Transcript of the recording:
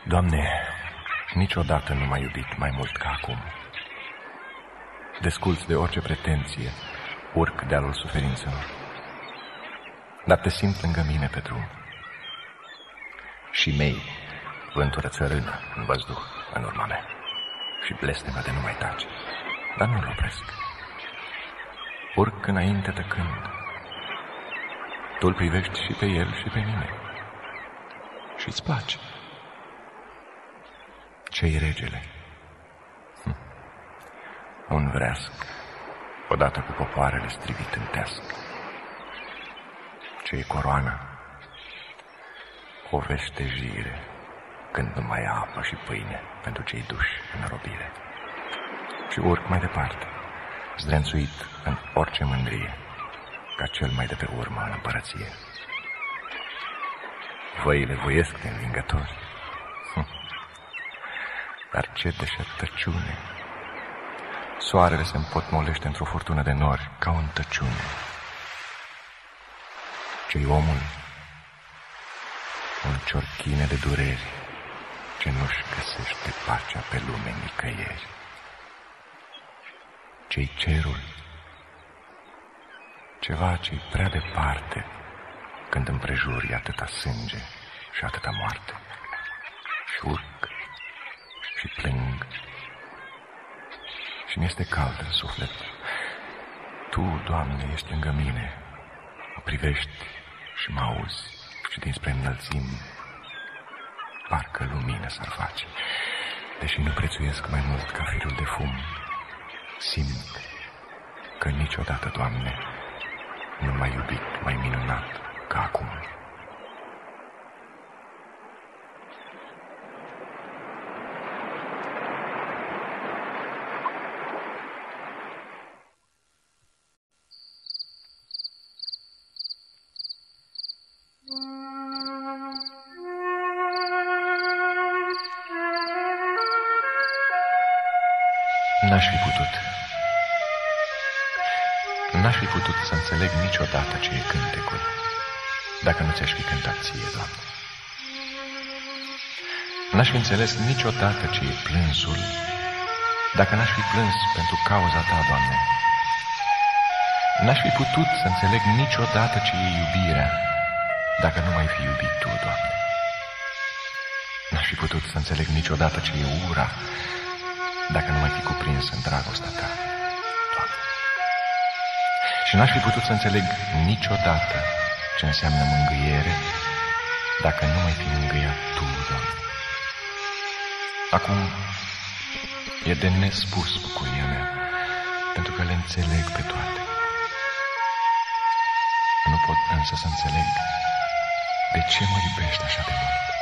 Doamne, niciodată nu m-ai iubit mai mult ca acum. Desculți de orice pretenție, urc dealul suferințelor, dar te simt lângă mine pe drum. Și mei vântură țărână în văzduh în urma mea și blestemă de nu mai tace, dar nu-l opresc. Urc înainte tăcând. Tu-l privești și pe el și pe mine și-ți place. Ce-i regele? Un vreasc, odată cu popoarele strivit în teasc. Ce-i coroana? O veștejire, când nu mai ai apă și pâine pentru cei duși în robire. Și urc mai departe, zdrențuit în orice mândrie, ca cel mai de pe urmă în împărăție. Văile voiesc de învingători, dar ce deșertăciune! Soarele se împotmolește într-o furtună de nori, ca o întăciune. Ce-i omul? Un ciorchine de dureri, ce nu-și găsește pacea pe lume nicăieri. Ce-i cerul? Ceva ce-i prea departe, când împrejuri atâta sânge și atâta moarte. Și urc și plâng și mi-este cald în suflet. Tu, Doamne, ești lângă mine, mă privești și mă auzi și dinspre înălțimi parcă lumină s-ar face. Deși nu prețuiesc mai mult ca firul de fum, simt că niciodată, Doamne, nu m-ai iubit mai minunat ca acum. N-aș fi putut să înțeleg niciodată ce e cântecul, dacă nu ți-aș fi cântat ție, Doamne. N-aș fi înțeles niciodată ce e plânsul, dacă n-aș fi plâns pentru cauza ta, Doamne. N-aș fi putut să înțeleg niciodată ce e iubirea, dacă nu m-ai fi iubit tu, Doamne. N-aș fi putut să înțeleg niciodată ce e ura, dacă nu m-ai fi cuprins în dragostea ta, Doamne. Și n-aș fi putut să înțeleg niciodată ce înseamnă mângâiere, dacă nu m-ai fi mângâiat tu, Doamne. Acum e de nespus bucuria mea, pentru că le înțeleg pe toate. Nu pot însă să înțeleg de ce mă iubești așa de mult.